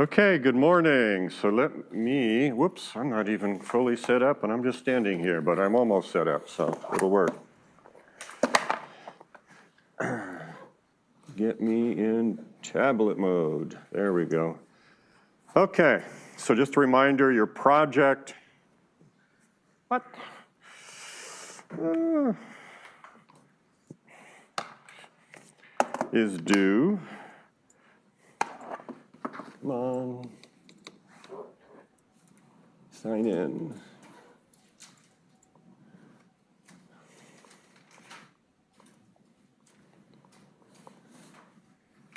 Okay, good morning. So let me, whoops, I'm not even fully set up and I'm just standing here, but I'm almost set up, so it'll work. Get me in tablet mode. There we go. Okay, so just a reminder, your project, is due. Come on. Sign in.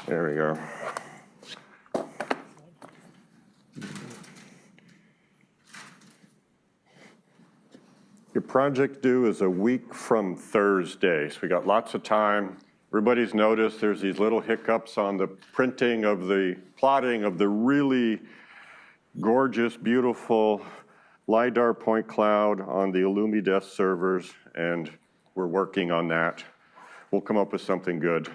There we go. Your project due is a week from Thursday, so we got lots of time. Everybody's noticed there's these little hiccups on the printing of the plotting of the really gorgeous, beautiful LiDAR point cloud on the Illumi servers, and we're working on that. We'll come up with something good.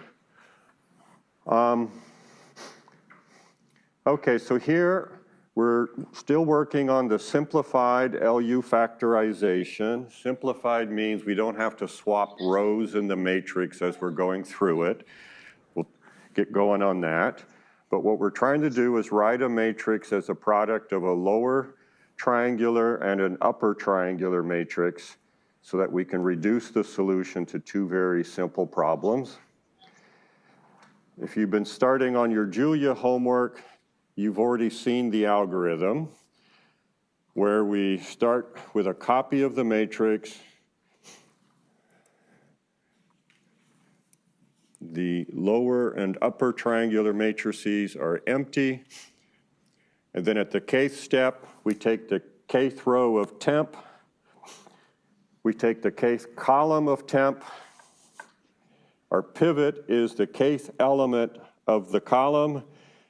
Okay, so here we're still working on the simplified Lu factorization. Simplified means we don't have to swap rows in the matrix as we're going through it. We'll get going on that. But what we're trying to do is write a matrix as a product of a lower triangular and an upper triangular matrix so that we can reduce the solution to two very simple problems. If you've been starting on your Julia homework, you've already seen the algorithm where we start with a copy of the matrix. The lower and upper triangular matrices are empty. And then at the kth step, we take the kth row of temp. We take the kth column of temp. Our pivot is the kth element of the column.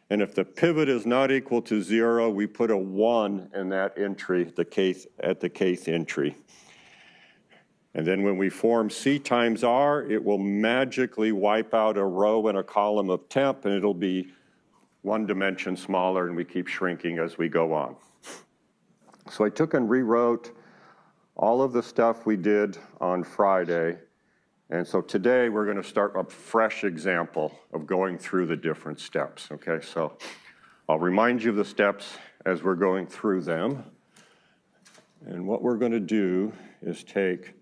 And if the pivot is not equal to 0, we put a 1 in that entry, at the kth entry. And then when we form C times R, it will magically wipe out a row and a column of temp, and it'll be one dimension smaller, and we keep shrinking as we go on. So I took and rewrote all of the stuff we did on Friday. And so today we're going to start a fresh example of going through the different steps, okay? So I'll remind you of the steps as we're going through them. And what we're going to do is take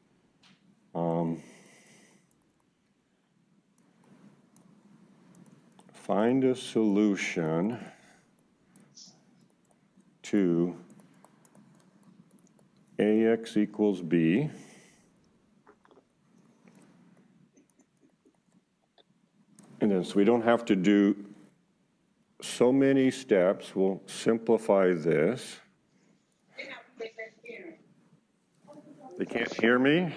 find a solution to AX equals B. And then, so we don't have to do so many steps, we'll simplify this. They can't hear me?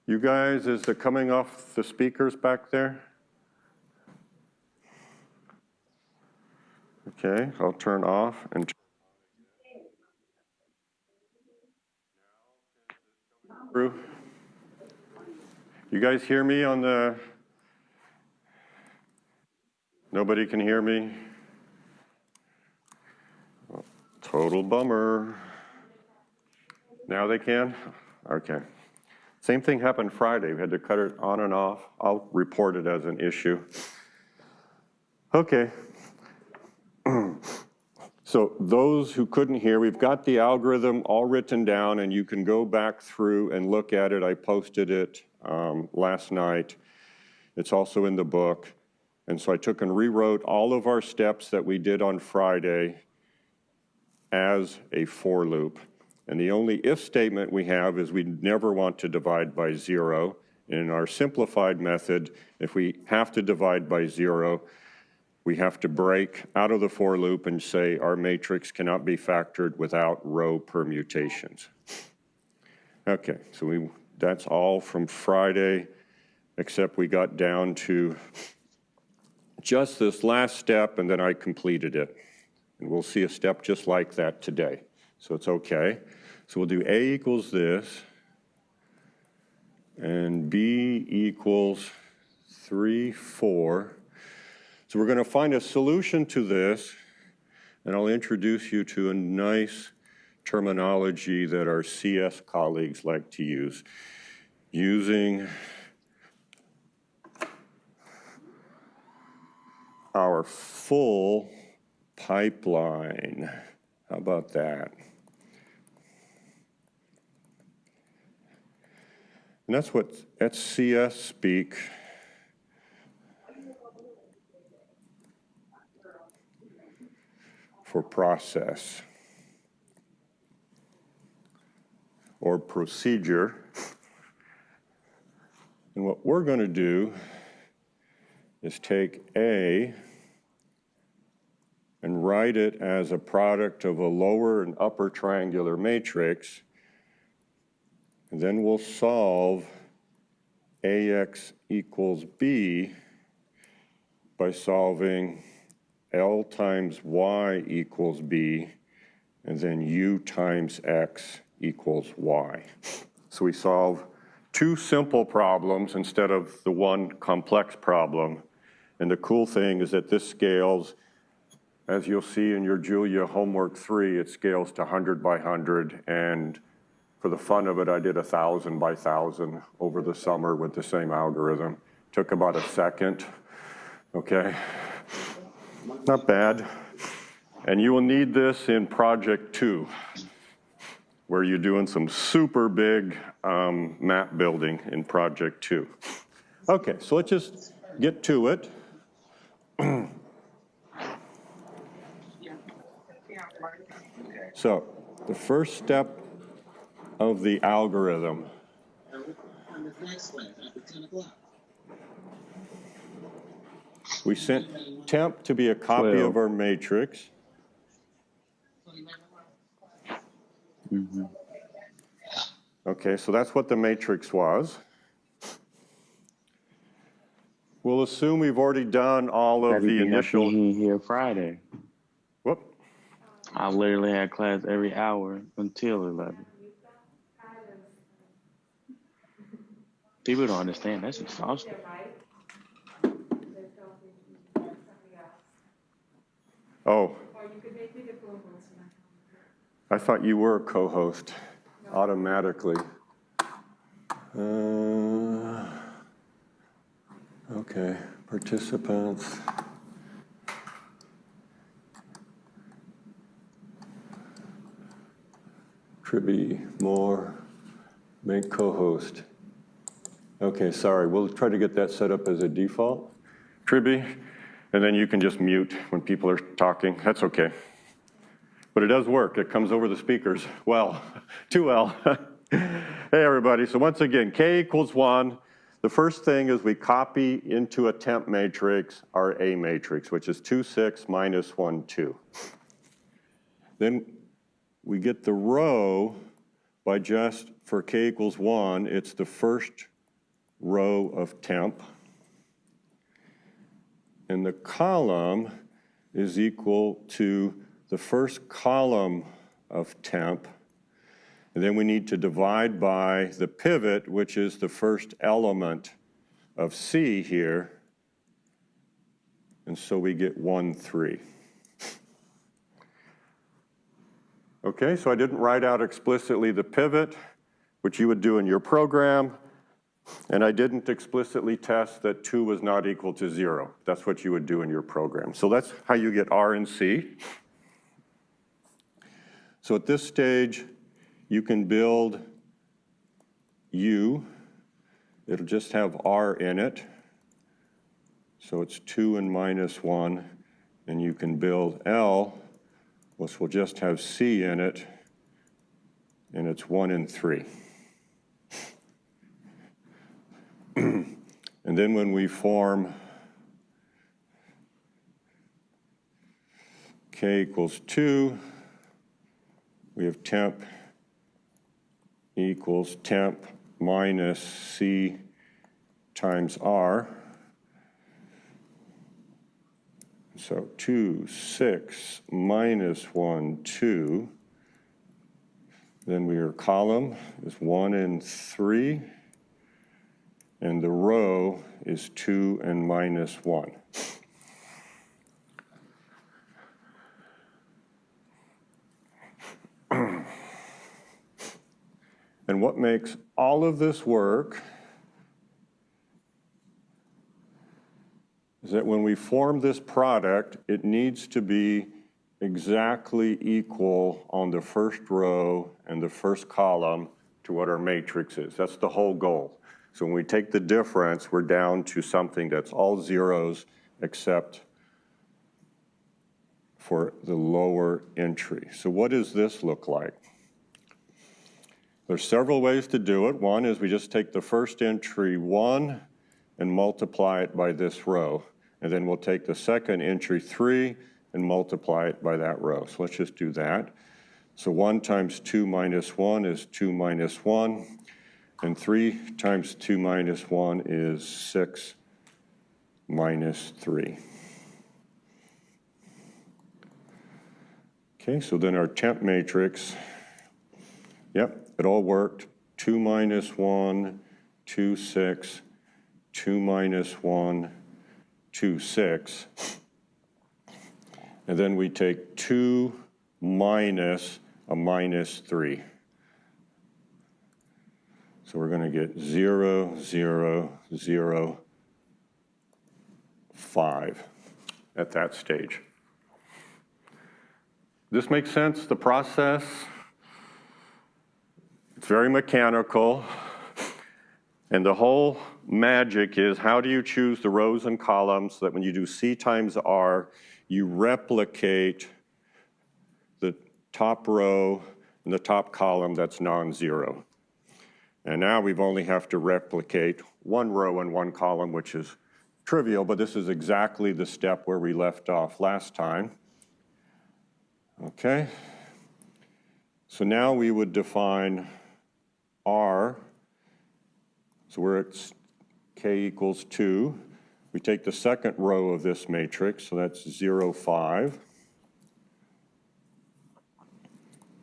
You guys, is it coming off the speakers back there? Okay, I'll turn off and turn through. You guys hear me on the, nobody can hear me? Total bummer. Now they can? Okay. Same thing happened Friday. We had to cut it on and off. I'll report it as an issue. Okay. So those who couldn't hear, we've got the algorithm all written down, and you can go back through and look at it. I posted it last night. It's also in the book. And so I took and rewrote all of our steps that we did on Friday as a for loop. And the only if statement we have is we never want to divide by 0. In our simplified method, if we have to divide by 0, we have to break out of the for loop and say our matrix cannot be factored without row permutations. Okay, so that's all from Friday, except we got down to just this last step, and then I completed it. And we'll see a step just like that today. So it's okay. So we'll do A equals this, and B equals 3, 4. So we're going to find a solution to this, and I'll introduce you to a nice terminology that our CS colleagues like to use, using our full pipeline. How about that? And that's CS speak for process or procedure. And what we're going to do is take A and write it as a product of a lower and upper triangular matrix. And then we'll solve AX equals B by solving L times Y equals B, and then U times X equals Y. So we solve two simple problems instead of the one complex problem. And the cool thing is that this scales, as you'll see in your Julia homework 3, it scales to 100 by 100, and for the fun of it, I did 1,000 by 1,000 over the summer with the same algorithm. Took about a second, okay? Not bad. And you will need this in project 2, where you're doing some super big map building in project 2. Okay, so let's just get to it. So the first step of the algorithm. We sent temp to be a copy of our matrix. Mm-hmm. Okay, so that's what the matrix was. We'll assume we've already done all of the initial. He here Friday. Whoop. I literally had class every hour until 11. People don't understand. That's exhausting. Oh. I thought you were a co-host automatically. Okay, participants. Tribby, more, make co-host. Okay, sorry, we'll try to get that set up as a default. Tribby, and then you can just mute when people are talking. That's okay. But it does work. It comes over the speakers. Well, too well. Hey, everybody. So once again, K equals 1. The first thing is we copy into a temp matrix our A matrix, which is 2, 6, minus 1, 2. Then we get the row by just, for K equals 1, it's the first row of temp. And the column is equal to the first column of temp. And then we need to divide by the pivot, which is the first element of C here. And so we get 1, 3. Okay, so I didn't write out explicitly the pivot, which you would do in your program. And I didn't explicitly test that 2 was not equal to 0. That's what you would do in your program. So that's how you get R and C. So at this stage, you can build U. It'll just have R in it. So it's 2 and minus 1. And you can build L, which will just have C in it. And it's 1 and 3. And then when we form K equals 2, we have temp equals temp minus C times R. So 2, 6, minus 1, 2. Then your column is 1 and 3. And the row is 2 and minus 1. And what makes all of this work is that when we form this product, it needs to be exactly equal on the first row and the first column to what our matrix is. That's the whole goal. So when we take the difference, we're down to something that's all zeros except for the lower entry. So what does this look like? There's several ways to do it. One is we just take the first entry 1 and multiply it by this row. And then we'll take the second entry 3 and multiply it by that row. So let's just do that. So 1 times 2 minus 1 is 2 minus 1. And 3 times 2 minus 1 is 6 minus 3. Okay, so then our temp matrix, yep, it all worked. 2 minus 1, 2, 6, 2 minus 1, 2, 6. And then we take 2 minus a minus 3. So we're going to get 0, 0, 0, 5 at that stage. This makes sense, the process? It's very mechanical. And the whole magic is how do you choose the rows and columns so that when you do C times R, you replicate the top row and the top column that's non-zero. And now we've only have to replicate one row and one column, which is trivial, but this is exactly the step where we left off last time. Okay, so now we would define R. So we're at K equals 2. We take the second row of this matrix, so that's 0, 5.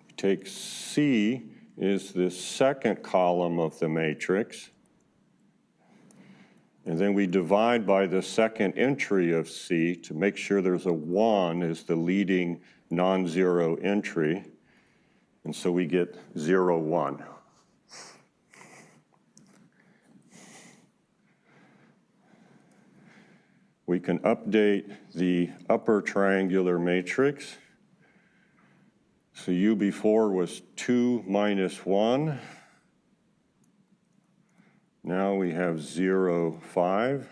We take C is the second column of the matrix. And then we divide by the second entry of C to make sure there's a 1 is the leading non-zero entry. And so we get 0, 1. We can update the upper triangular matrix. So U before was 2 minus 1. Now we have 0, 5.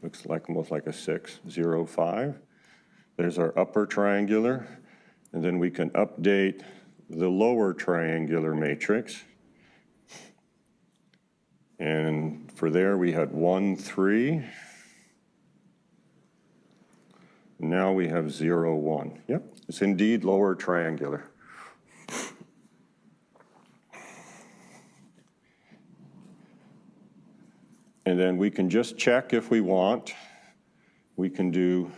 Looks like almost like a 6, 0, 5. There's our upper triangular. And then we can update the lower triangular matrix. And for there we had 1, 3. Now we have 0, 1. Yep, it's indeed lower triangular. And then we can just check if we want. We can do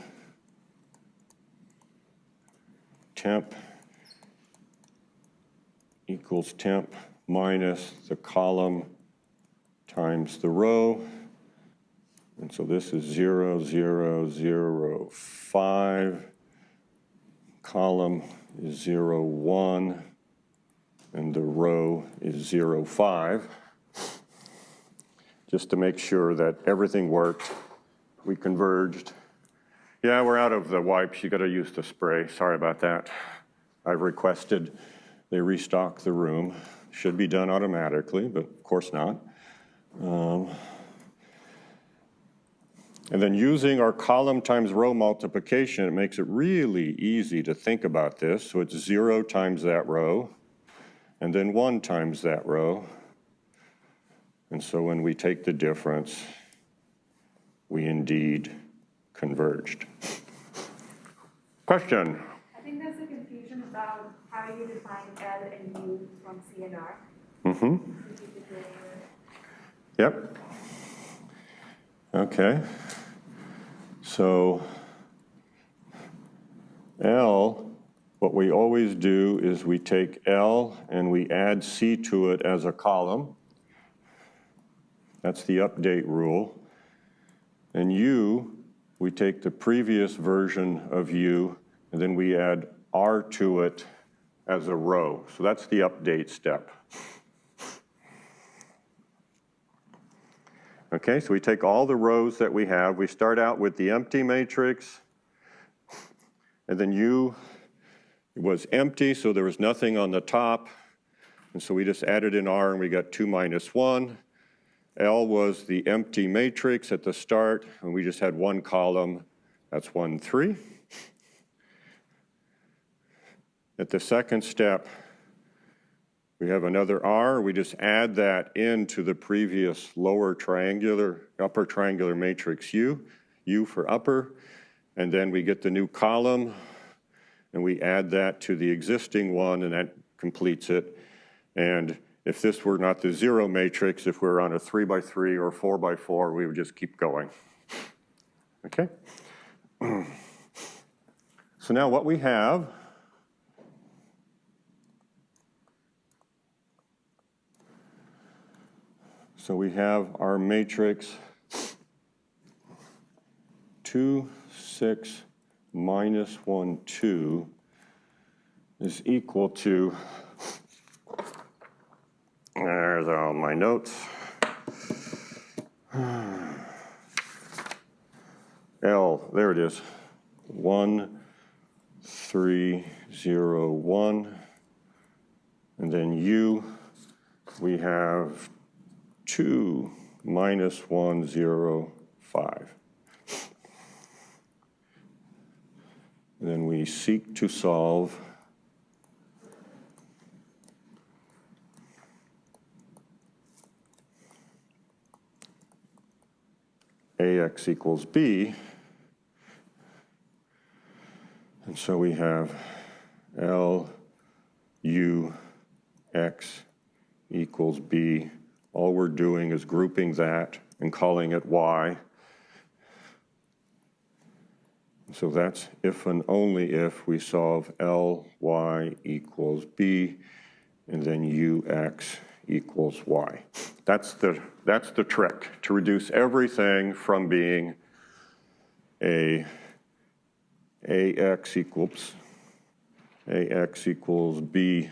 temp equals temp minus the column times the row. And so this is 0, 0, 0, 5. Column is 0, 1. And the row is 0, 5. Just to make sure that everything worked. We converged. Yeah, we're out of the wipes. You got to use the spray. Sorry about that. I've requested they restock the room. Should be done automatically, but of course not. And then using our column times row multiplication, it makes it really easy to think about this. So it's 0 times that row, and then 1 times that row. And so when we take the difference, we indeed converged. Question? I think there's a confusion about how you define L and U from C and R. Mm-hmm. Yep. Okay. So L, what we always do is we take L and we add C to it as a column. That's the update rule. And U, we take the previous version of U, and then we add R to it as a row. So that's the update step. Okay, so we take all the rows that we have. We start out with the empty matrix, and then U was empty, so there was nothing on the top. And so we just added in R, and we got 2 minus 1. L was the empty matrix at the start, and we just had one column. That's 1, 3. At the second step, we have another R. We just add that into the previous upper triangular matrix U, U for upper, and then we get the new column, and we add that to the existing one, and that completes it. And if this were not the 0 matrix, if we were on a 3 by 3 or 4 by 4, we would just keep going. Okay? So now what we have So we have our matrix 2, 6, minus 1, 2 is equal to, there's all my notes. L, there it is, 1, 3, 0, 1. And then U, we have 2, minus 1, 0, 5. And then we seek to solve AX equals B. And so we have L, U, X equals B. All we're doing is grouping that and calling it Y. So that's if and only if we solve Ly equals B, and then Ux equals Y. That's the trick, to reduce everything from being AX equals B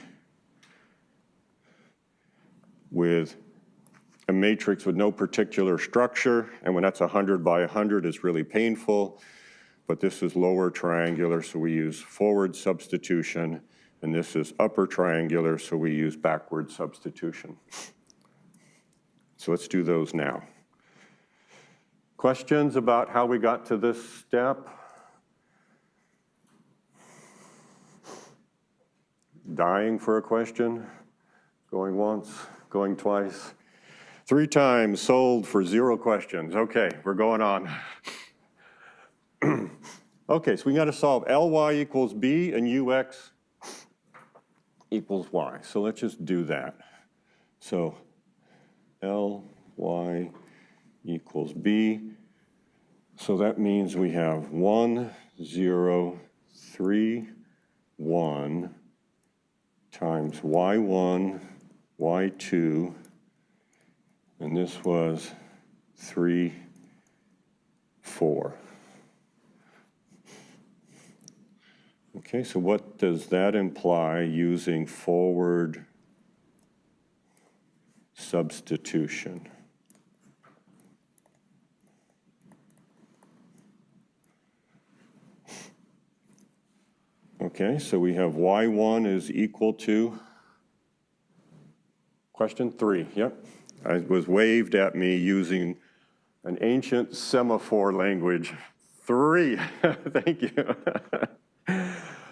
with a matrix with no particular structure, and when that's 100 by 100, it's really painful. But this is lower triangular, so we use forward substitution, and this is upper triangular, so we use backward substitution. So let's do those now. Questions about how we got to this step? Dying for a question? Going once, going twice? 3 times sold for 0 questions. Okay, we're going on. Okay, so we got to solve Ly equals B and Ux equals Y. So let's just do that. So Ly equals B. So that means we have 1, 0, 3, 1 times Y1, Y2, and this was 3, 4. Okay, so what does that imply using forward substitution? Okay, so we have Y1 is equal to, question 3, yep. It was waved at me using an ancient semaphore language. 3, thank you.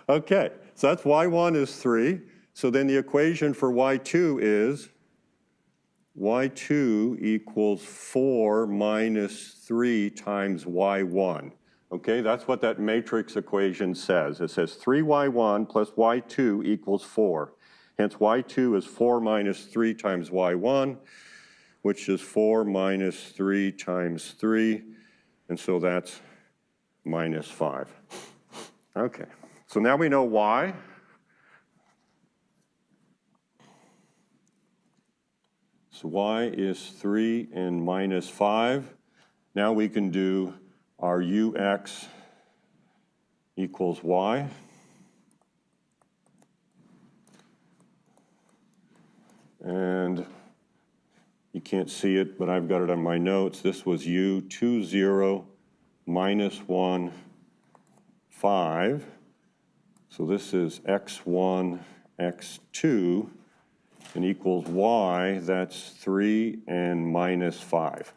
Okay, so that's Y1 is 3. So then the equation for Y2 is Y2 equals 4 minus 3 times Y1. Okay, that's what that matrix equation says. It says 3Y1 plus Y2 equals 4. Hence Y2 is 4 minus 3 times Y1, which is 4 minus 3 times 3. And so that's minus 5. Okay. So now we know Y. So Y is 3 and minus 5. Now we can do our Ux equals Y. And you can't see it, but I've got it on my notes. This was U 2, 0, minus 1, 5. So this is x1, x2, and equals y, that's 3 and minus 5.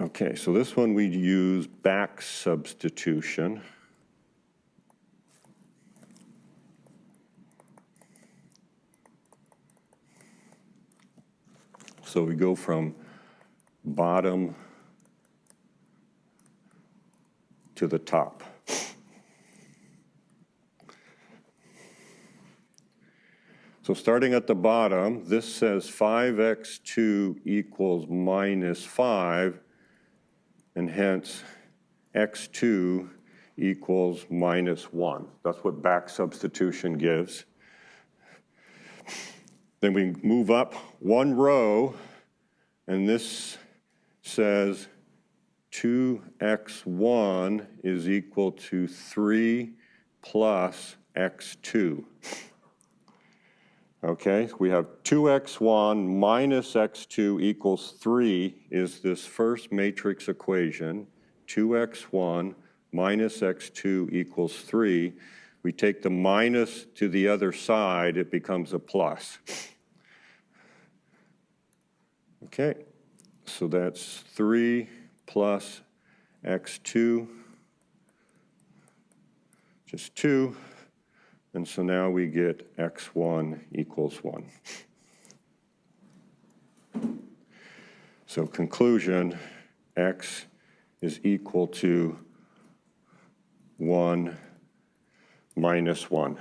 Okay, so this one we'd use back substitution. So we go from bottom to the top. So starting at the bottom, this says 5x2 equals minus 5, and hence x2 equals minus 1. That's what back substitution gives. Then we move up one row, and this says 2x1 is equal to 3 plus x2. Okay, we have 2x1 minus x2 equals 3 is this first matrix equation. 2x1 minus x2 equals 3. We take the minus to the other side, it becomes a plus. Okay, so that's 3 plus x2, just 2. And so now we get x1 equals 1. So conclusion, x is equal to 1 minus 1.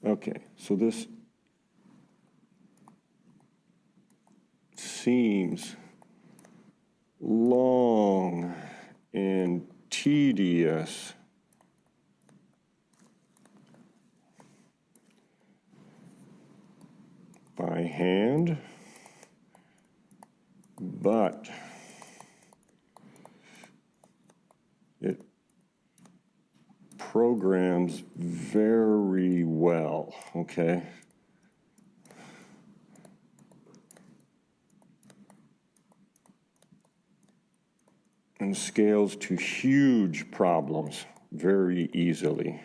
Okay, so this seems long and tedious. By hand, but it programs very well, okay? And scales to huge problems very easily.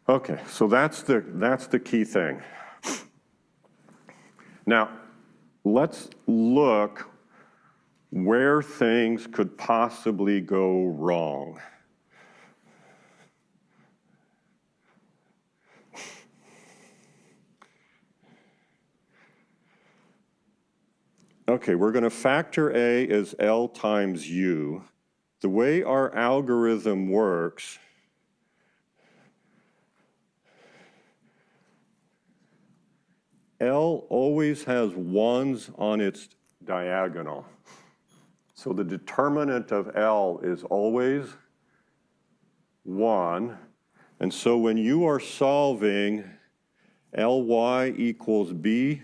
Okay, so that's the key thing. Now, let's look where things could possibly go wrong. Okay, we're going to factor A as L times U. The way our algorithm works, L always has 1s on its diagonal. So the determinant of L is always 1. And so when you are solving Ly equals B,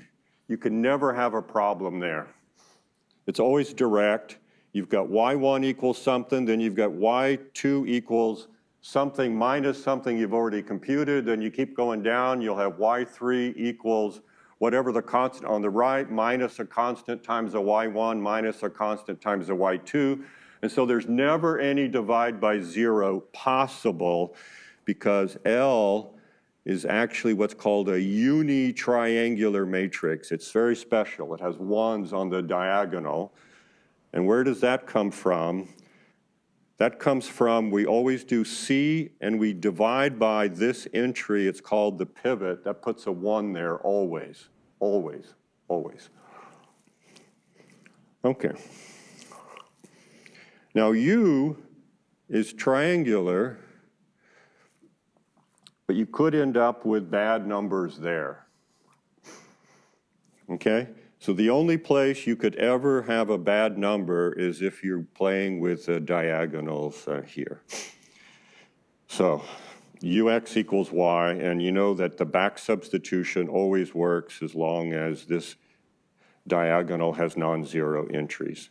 you can never have a problem there. It's always direct. You've got y1 equals something, then you've got y2 equals something minus something you've already computed, then you keep going down, you'll have y3 equals whatever the constant on the right, minus a constant times a y1, minus a constant times a y2. And so there's never any divide by 0 possible because L is actually what's called a Uni Triangular Matrix. It's very special. It has 1s on the diagonal. And where does that come from? That comes from, we always do C and we divide by this entry. It's called the pivot. That puts a 1 there always, always, always. Okay. Now U is triangular, but you could end up with bad numbers there. Okay? So the only place you could ever have a bad number is if you're playing with diagonals here. So ux equals y, and you know that the back substitution always works as long as this diagonal has non-zero entries.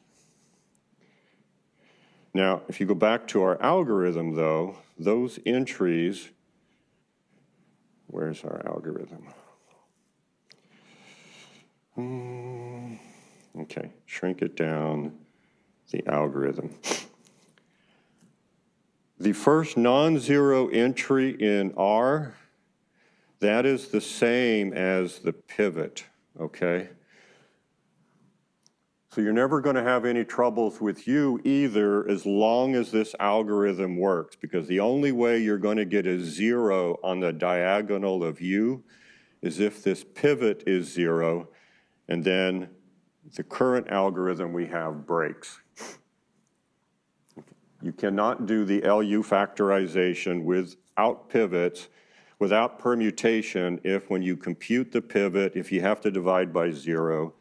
Now, if you go back to our algorithm, though, those entries, where's our algorithm? Okay, shrink it down, the algorithm. The first non-zero entry in R, that is the same as the pivot, okay? So you're never going to have any troubles with U either as long as this algorithm works, because the only way you're going to get a 0 on the diagonal of U is if this pivot is 0, and then the current algorithm we have breaks. You cannot do the LU factorization without pivots, without permutation, if when you compute the pivot, if you have to divide by 0,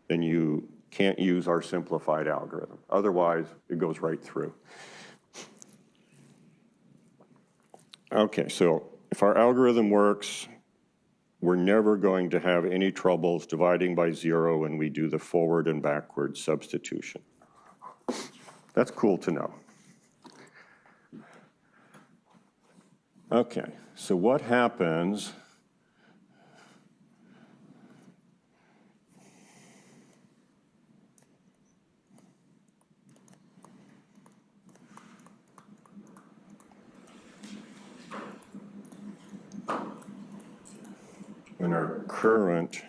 then you can't use our simplified algorithm. Otherwise, it goes right through. Okay, so if our algorithm works, we're never going to have any troubles dividing by 0 when we do the forward and backward substitution. That's cool to know. Okay, so what happens when our current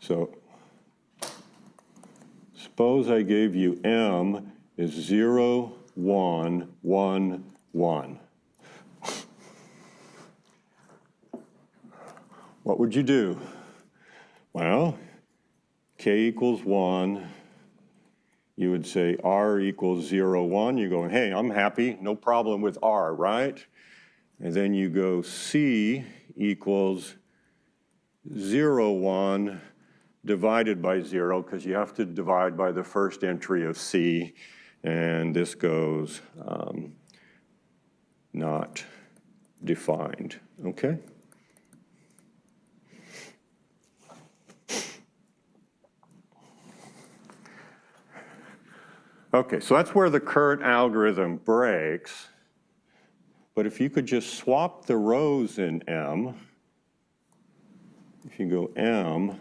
so suppose I gave you M is 0, 1, 1, 1. What would you do? Well, K equals 1. You would say R equals 0, 1. You go, hey, I'm happy, no problem with R, right? And then you go C equals 0, 1 divided by 0, because you have to divide by the first entry of C, and this goes not defined, okay? Okay, so that's where the current algorithm breaks, but if you could just swap the rows in M, if you go M,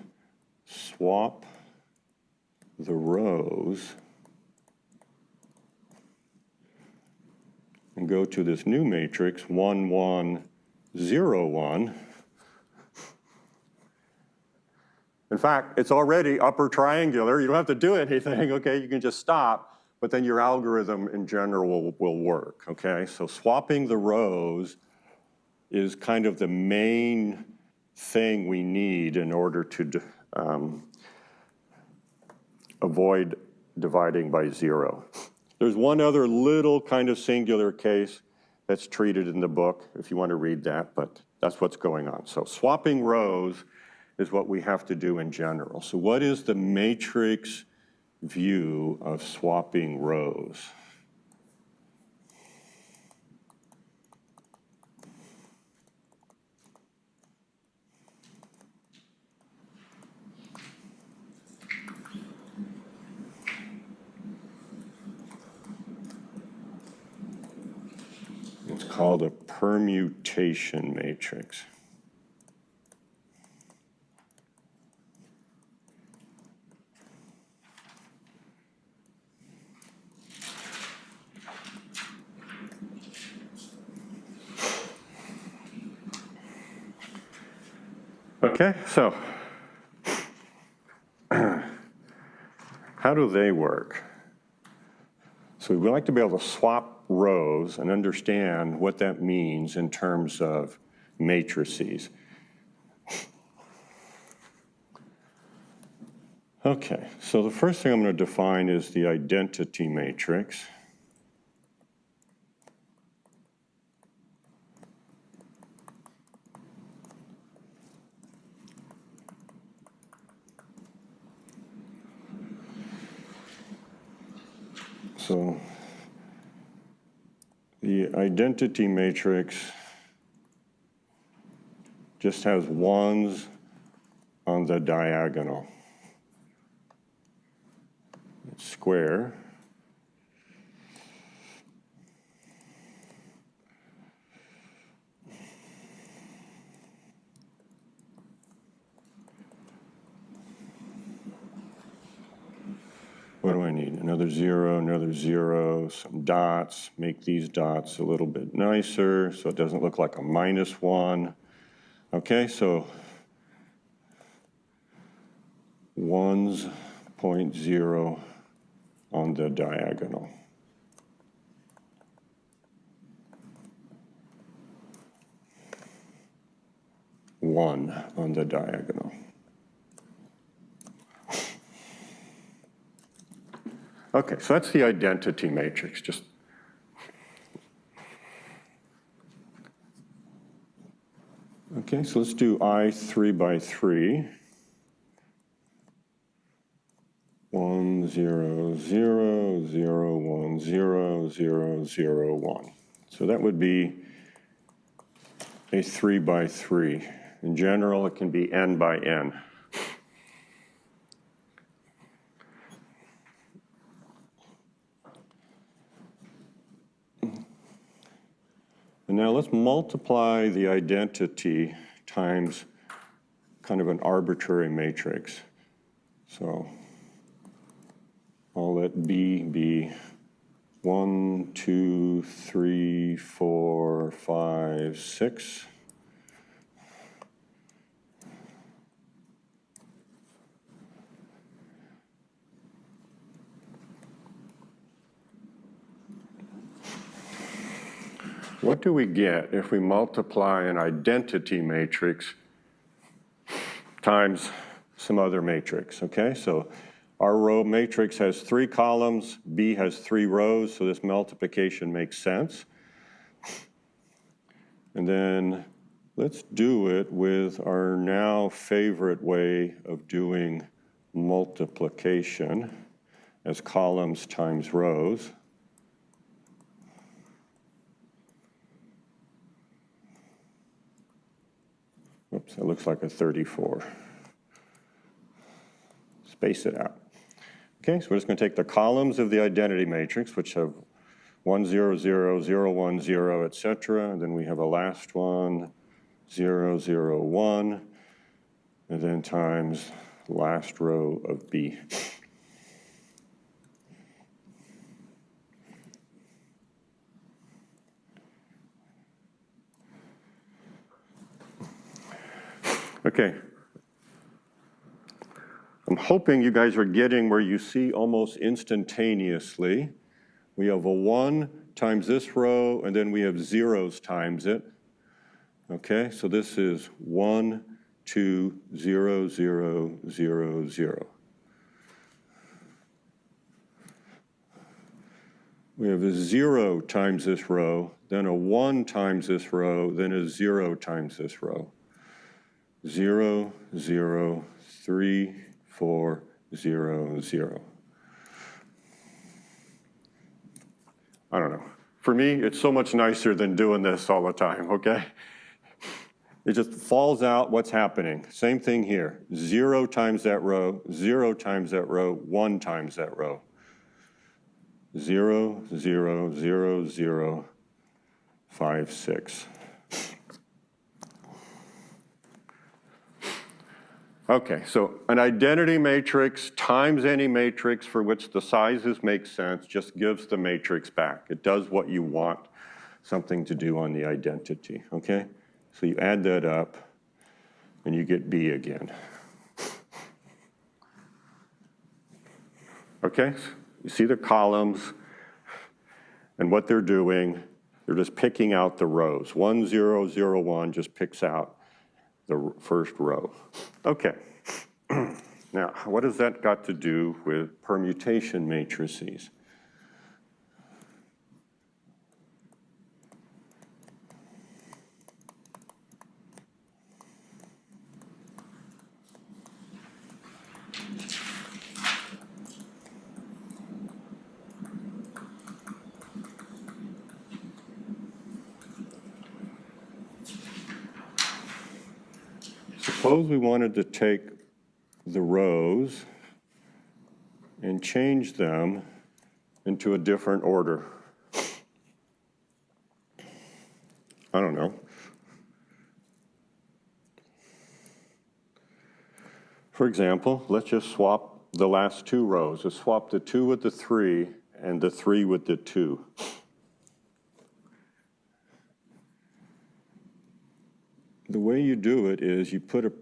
swap the rows, and go to this new matrix, 1, 1, 0, 1. In fact, it's already upper triangular. You don't have to do anything, okay? You can just stop, but then your algorithm in general will work, okay? So swapping the rows is kind of the main thing we need in order to avoid dividing by 0. There's one other little kind of singular case that's treated in the book, if you want to read that, but that's what's going on. So swapping rows is what we have to do in general. So what is the matrix view of swapping rows? It's called a permutation matrix. Okay, so how do they work? So we like to be able to swap rows and understand what that means in terms of matrices. Okay, so the first thing I'm going to define is the identity matrix. So the identity matrix just has ones on the diagonal. It's square. What do I need? Another 0, some dots. Make these dots a little bit nicer so it doesn't look like a -1. Okay, so 1s, 0.0 on the diagonal. One on the diagonal. Okay, so that's the identity matrix. Okay, so let's do I 3 by 3. 1, 0, 0, 0, 1, 0, 0, 0, 1. So that would be a 3 by 3. In general, it can be n by n. And now let's multiply the identity times kind of an arbitrary matrix. So I'll let B be 1, 2, 3, 4, 5, 6. What do we get if we multiply an identity matrix times some other matrix? Okay, so our row matrix has 3 columns, B has 3 rows, so this multiplication makes sense. And then let's do it with our now favorite way of doing multiplication as columns times rows. Oops, that looks like a 34. Space it out. Okay, so we're just going to take the columns of the identity matrix, which have 1, 0, 0, 0, 1, 0, etc. And then we have a last one, 0, 0, 1, and then times last row of B. Okay. I'm hoping you guys are getting where you see almost instantaneously. We have a 1 times this row, and then we have zeros times it. Okay, so this is 1, 2, 0, 0, 0, 0. We have a 0 times this row, then a 1 times this row, then a 0 times this row. 0, 0, 3, 4, 0, 0. I don't know. For me, it's so much nicer than doing this all the time, okay? It just falls out what's happening. Same thing here. 0 times that row, 0 times that row, 1 times that row. 0, 0, 0, 0, 5, 6. Okay, so an identity matrix times any matrix for which the sizes make sense just gives the matrix back. It does what you want something to do on the identity, okay? So you add that up and you get B again. Okay, you see the columns and what they're doing. They're just picking out the rows. 1, 0, 0, 1 just picks out the first row. Okay, now what has that got to do with permutation matrices? suppose we wanted to take the rows and change them into a different order. I don't know. For example, let's just swap the last two rows. Let's swap the 2 with the 3 and the 3 with the 2. The way you do it is you put an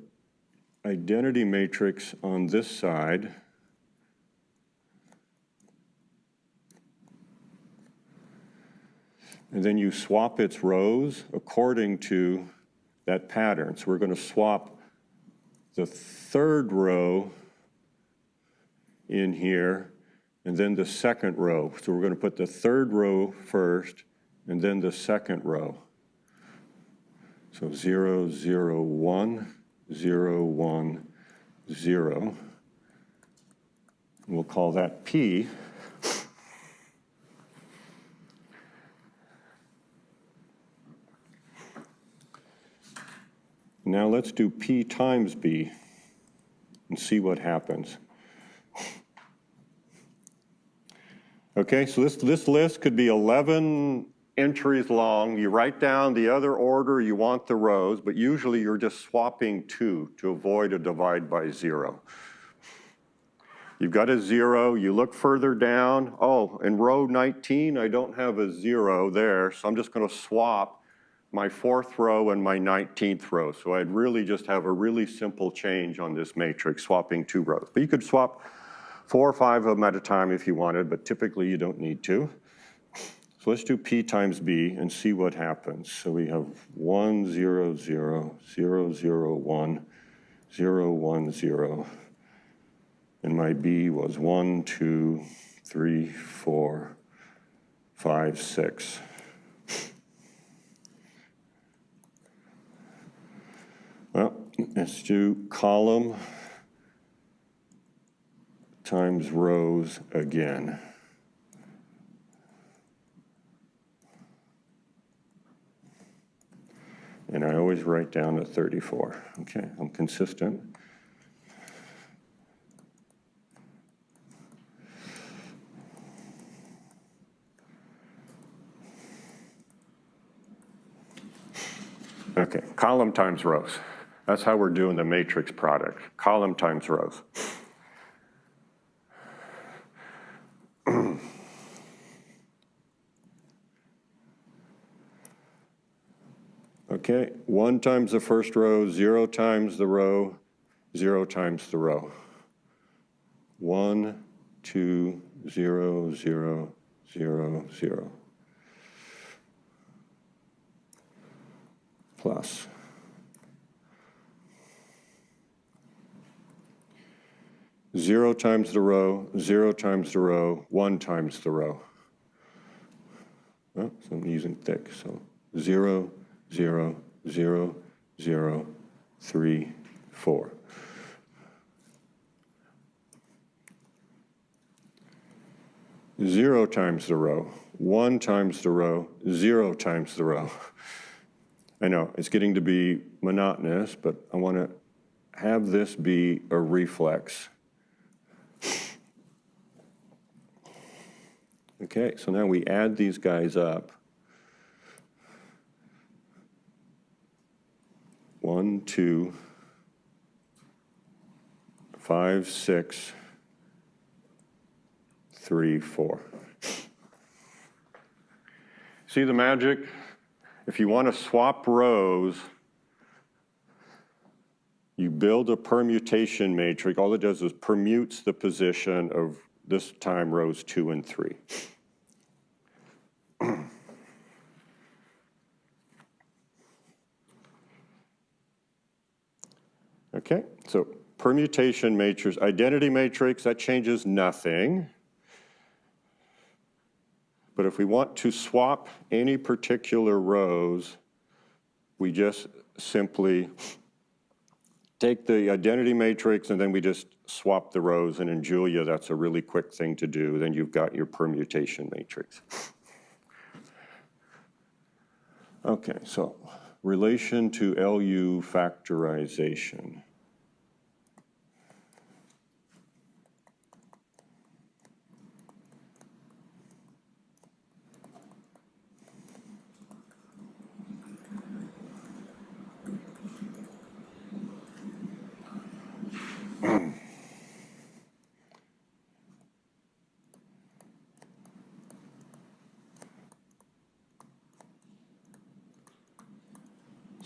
identity matrix on this side, and then you swap its rows according to that pattern. So we're going to swap the third row in here, and then the second row. So we're going to put the third row first, and then the second row. So 0, 0, 1, 0, 1, 0. We'll call that P. Now let's do P times B and see what happens. Okay, so this list could be 11 entries long. You write down the other order you want the rows, but usually you're just swapping 2 to avoid a divide by 0. You've got a 0, you look further down. Oh, in row 19, I don't have a 0 there, so I'm just going to swap my 4th row and my 19th row. So I'd really just have a really simple change on this matrix, swapping 2 rows. But you could swap 4 or 5 of them at a time if you wanted, but typically you don't need to. So let's do P times B and see what happens. So we have 1, 0, 0, 0, 0, 1, 0, 1, 0. And my B was 1, 2, 3, 4, 5, 6. Well, let's do column times rows again. And I always write down a 34. Okay, I'm consistent. Okay, column times rows. That's how we're doing the matrix product. Column times rows. Okay, 1 times the first row, 0 times the row, 0 times the row. 1, 2, 0, 0, 0, 0. Plus. Zero times the row, 0 times the row, 1 times the row. Oh, so I'm using thick, so 0, 0, 0, 0, 3, 4. Zero times the row, 1 times the row, 0 times the row. I know, it's getting to be monotonous, but I want to have this be a reflex. Okay, so now we add these guys up. 1, 2, 5, 6, 3, 4. See the magic? If you want to swap rows, you build a permutation matrix. All it does is permutes the position of, this time, rows 2 and 3. Okay, so permutation matrix, identity matrix, that changes nothing. But if we want to swap any particular rows, we just simply take the identity matrix and then we just swap the rows. And in Julia, that's a really quick thing to do. Then you've got your permutation matrix. Okay, so relation to Lu factorization.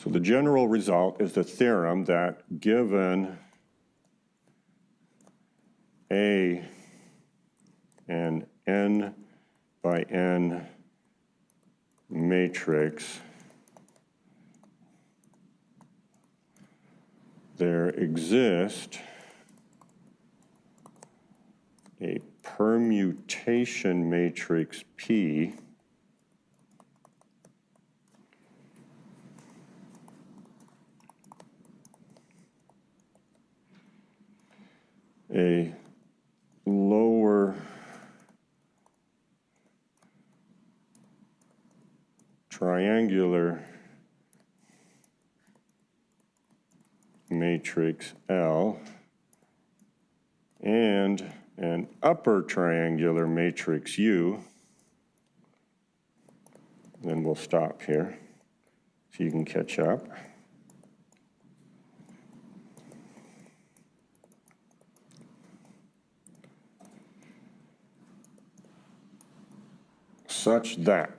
So the general result is the theorem that given A an n by n matrix, there exists a permutation matrix P a lower triangular matrix L and an upper triangular matrix U. Then we'll stop here so you can catch up. Such that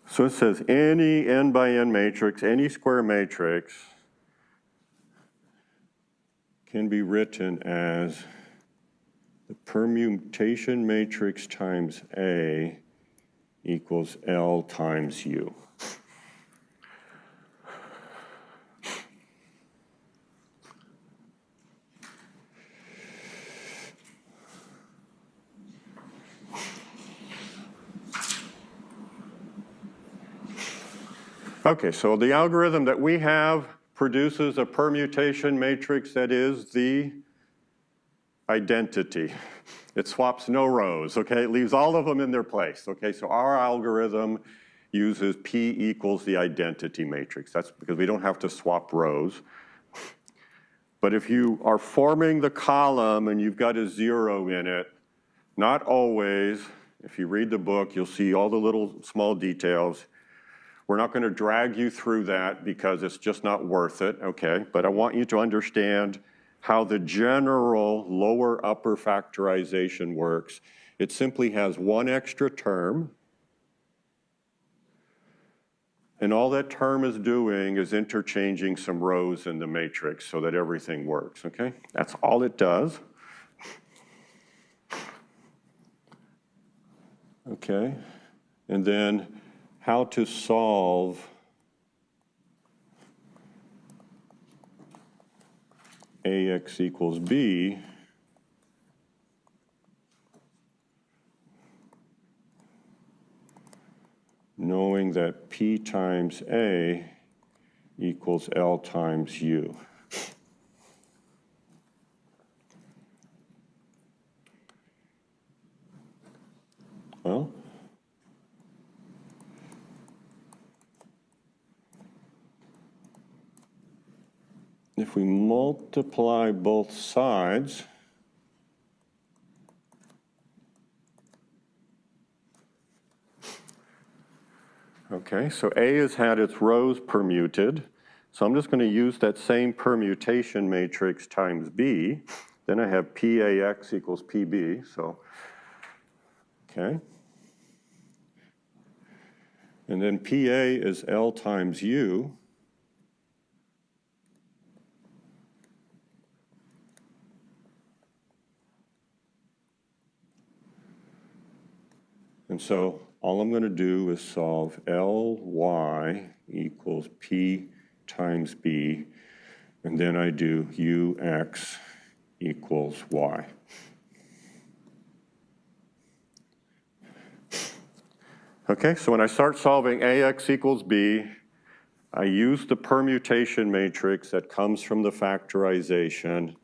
so it says any n by n matrix, any square matrix can be written as the permutation matrix times A equals L times U. Okay, so the algorithm that we have produces a permutation matrix that is the identity. It swaps no rows, okay? It leaves all of them in their place, okay? So our algorithm uses P equals the identity matrix. That's because we don't have to swap rows. But if you are forming the column and you've got a 0 in it, not always, if you read the book, you'll see all the little small details. We're not going to drag you through that because it's just not worth it, okay? But I want you to understand how the general lower-upper factorization works. It simply has one extra term, and all that term is doing is interchanging some rows in the matrix so that everything works, okay? That's all it does. Okay, and then how to solve AX equals B knowing that P times A equals L times U. Well, if we multiply both sides, okay, so A has had its rows permuted, so I'm just going to use that same permutation matrix times B. Then I have PAX equals PB, so, okay. And then PA is L times U. And so all I'm going to do is solve Ly equals P times B, and then I do Ux equals Y. Okay, so when I start solving AX equals B, I use the permutation matrix that comes from the factorization,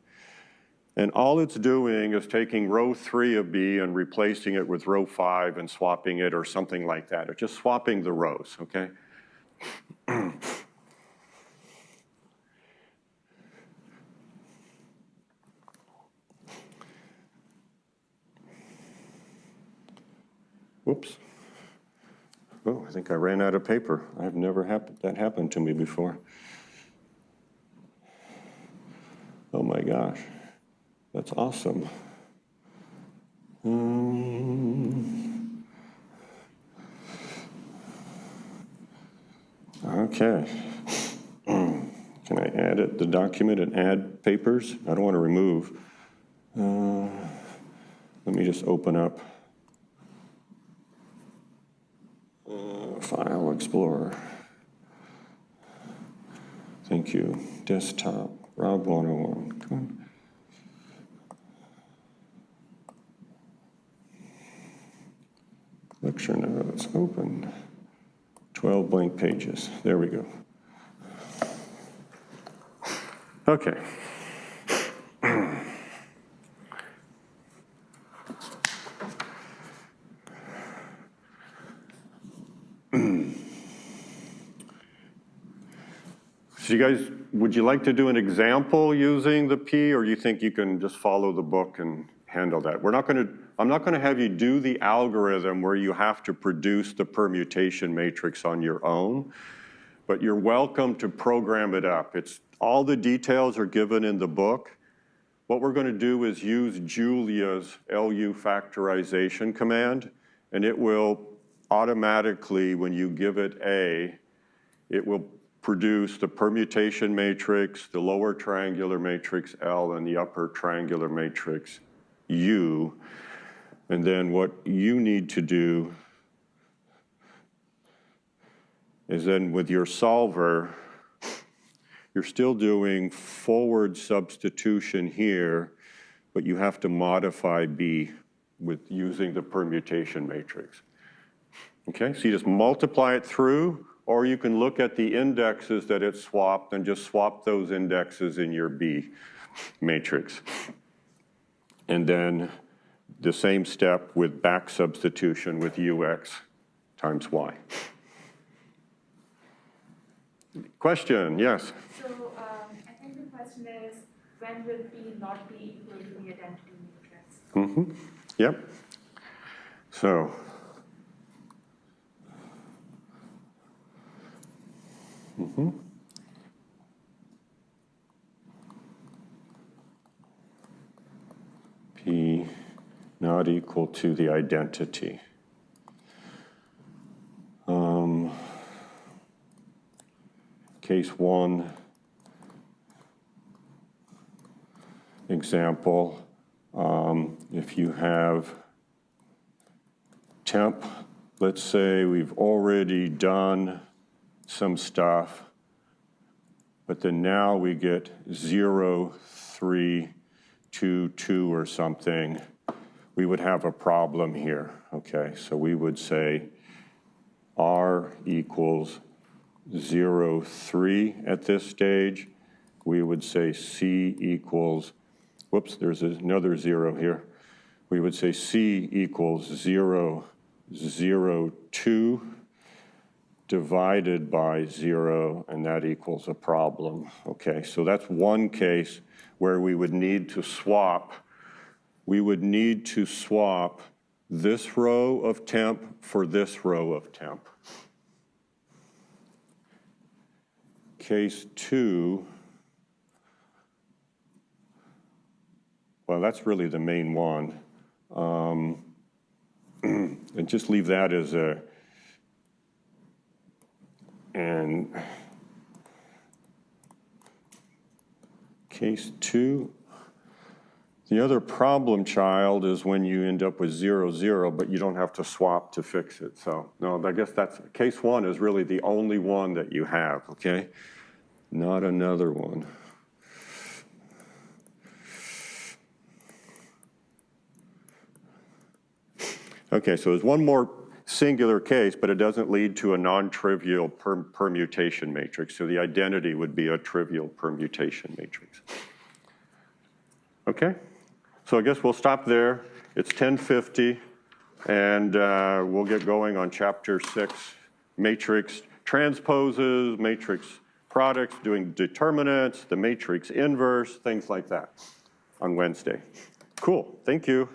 And all it's doing is taking row 3 of B and replacing it with row 5 and swapping it or something like that. It's just swapping the rows, okay? Whoops. Oh, I think I ran out of paper. I've never had that happen to me before. Oh my gosh, that's awesome. Okay. Can I edit the document and add papers? I don't want to remove. Let me just open up File Explorer. Thank you. Desktop, Rob 101. Come on. Lecture notes, open. 12 blank pages. There we go. Okay. So you guys, would you like to do an example using the P, or you think you can just follow the book and handle that? I'm not going to have you do the algorithm where you have to produce the permutation matrix on your own, but you're welcome to program it up. All the details are given in the book. What we're going to do is use Julia's Lu Factorization command, and it will automatically, when you give it A, it will produce the permutation matrix, the lower triangular matrix L, and the upper triangular matrix U. And then what you need to do is then with your solver, you're still doing forward substitution here, but you have to modify B with using the permutation matrix. Okay, so you just multiply it through, or you can look at the indexes that it swapped and just swap those indexes in your B matrix. And then the same step with back substitution with UX times Y. Question, yes? So I think the question is, when will P not be equal to the identity matrix? Mm-hmm. Yep. So, P not equal to the identity. Case 1 example, if you have temp, let's say we've already done some stuff, but then now we get 0, 3, 2, 2 or something, we would have a problem here, okay? So we would say R equals 0, 3 at this stage. We would say C equals, whoops, there's another 0 here. We would say C equals 0, 0, 2 divided by 0, and that equals a problem. Okay, so that's one case where we would need to swap. We would need to swap this row of temp for this row of temp. Case 2, well, that's really the main one. And just leave that as a, and case 2, the other problem child is when you end up with 0, 0, but you don't have to swap to fix it. So no, I guess that's, case 1 is really the only one that you have, okay? Not another one. Okay, so there's one more singular case, but it doesn't lead to a non-trivial permutation matrix. So the identity would be a trivial permutation matrix. Okay, so I guess we'll stop there. It's 10:50, and we'll get going on Chapter 6, matrix transposes, matrix products, doing determinants, the matrix inverse, things like that on Wednesday. Cool, thank you.